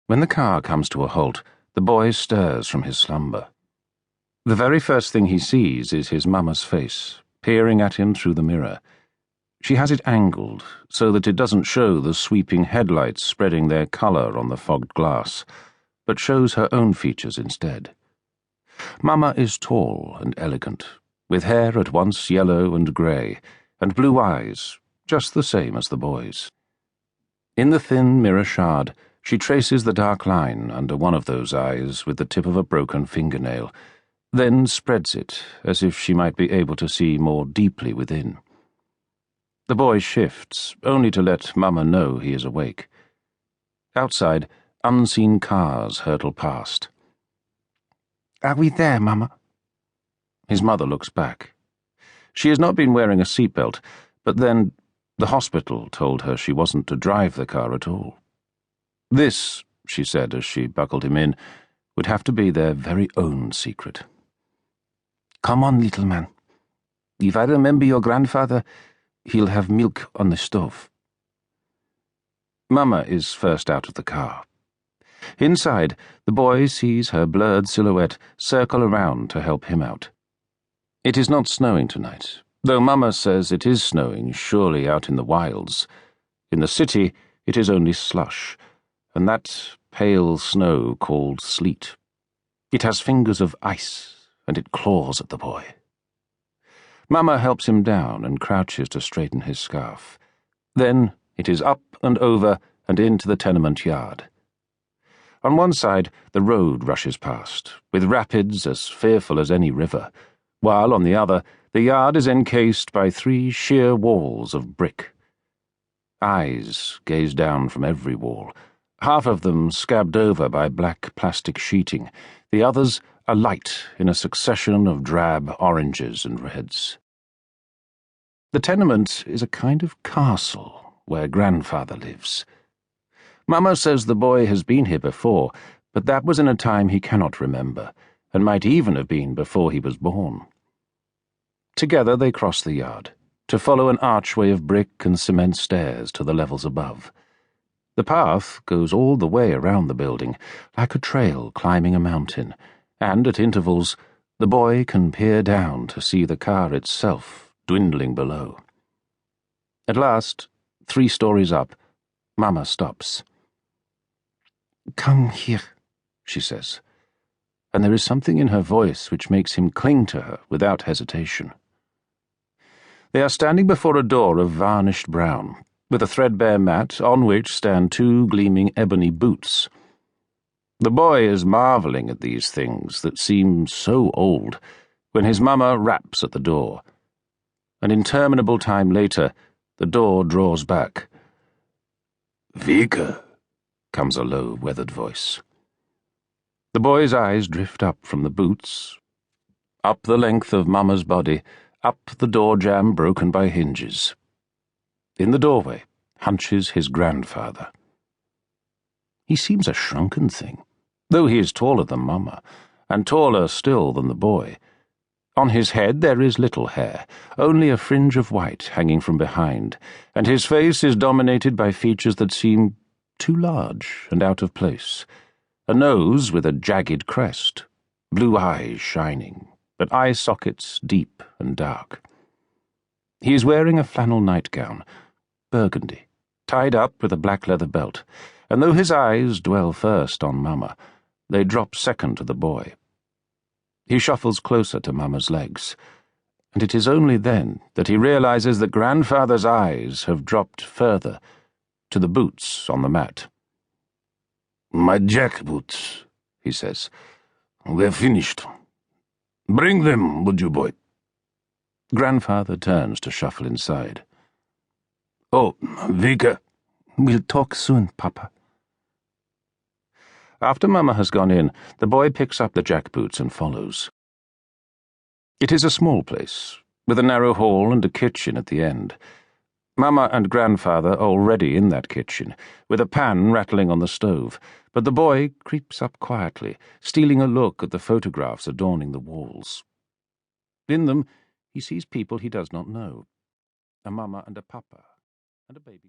When the car comes to a halt, the boy stirs from his slumber. The very first thing he sees is his mama's face, peering at him through the mirror. She has it angled so that it doesn't show the sweeping headlights spreading their colour on the fogged glass, but shows her own features instead. Mama is tall and elegant, with hair at once yellow and grey, and blue eyes, just the same as the boy's. In the thin mirror shard, she traces the dark line under one of those eyes with the tip of a broken fingernail, then spreads it as if she might be able to see more deeply within. The boy shifts, only to let Mama know he is awake. Outside, unseen cars hurtle past. "Are we there, Mama?" His mother looks back. She has not been wearing a seatbelt, but then the hospital told her she wasn't to drive the car at all. This, she said as she buckled him in, would have to be their very own secret. "Come on, little man. If I remember your grandfather, he'll have milk on the stove." Mama is first out of the car. Inside, the boy sees her blurred silhouette circle around to help him out. It is not snowing tonight, though Mama says it is snowing surely out in the wilds. In the city, it is only slush, and that pale snow called sleet. It has fingers of ice, and it claws at the boy. Mama helps him down and crouches to straighten his scarf. Then it is up and over and into the tenement yard. On one side, the road rushes past, with rapids as fearful as any river, while on the other, the yard is encased by 3 sheer walls of brick. Eyes gaze down from every wall, half of them scabbed over by black plastic sheeting, the others alight in a succession of drab oranges and reds. The tenement is a kind of castle where grandfather lives. Mama says the boy has been here before, but that was in a time he cannot remember, and might even have been before he was born. Together they cross the yard, to follow an archway of brick and cement stairs to the levels above. The path goes all the way around the building, like a trail climbing a mountain, and at intervals the boy can peer down to see the car itself dwindling below. At last, 3 stories up, Mama stops. "Come here," she says, and there is something in her voice which makes him cling to her without hesitation. They are standing before a door of varnished brown, with a threadbare mat on which stand 2 gleaming ebony boots. The boy is marvelling at these things that seem so old when his mama raps at the door. An interminable time later, the door draws back. "Vika," comes a low, weathered voice. The boy's eyes drift up from the boots, up the length of Mama's body, up the door jamb broken by hinges. In the doorway hunches his grandfather. He seems a shrunken thing, though he is taller than Mama, and taller still than the boy. On his head there is little hair, only a fringe of white hanging from behind, and his face is dominated by features that seem too large and out of place. A nose with a jagged crest, blue eyes shining, but eye sockets deep and dark. He is wearing a flannel nightgown, burgundy, tied up with a black leather belt, and though his eyes dwell first on Mama, they drop second to the boy. He shuffles closer to Mama's legs, and it is only then that he realizes that grandfather's eyes have dropped further, to the boots on the mat. "My jackboots," he says. "They're finished. Bring them, would you, boy?" Grandfather turns to shuffle inside. "Oh, Vika." "We'll talk soon, Papa." After Mama has gone in, the boy picks up the jackboots and follows. It is a small place, with a narrow hall and a kitchen at the end. Mama and grandfather are already in that kitchen, with a pan rattling on the stove, but the boy creeps up quietly, stealing a look at the photographs adorning the walls. In them, he sees people he does not know, a Mama and a Papa, and a baby.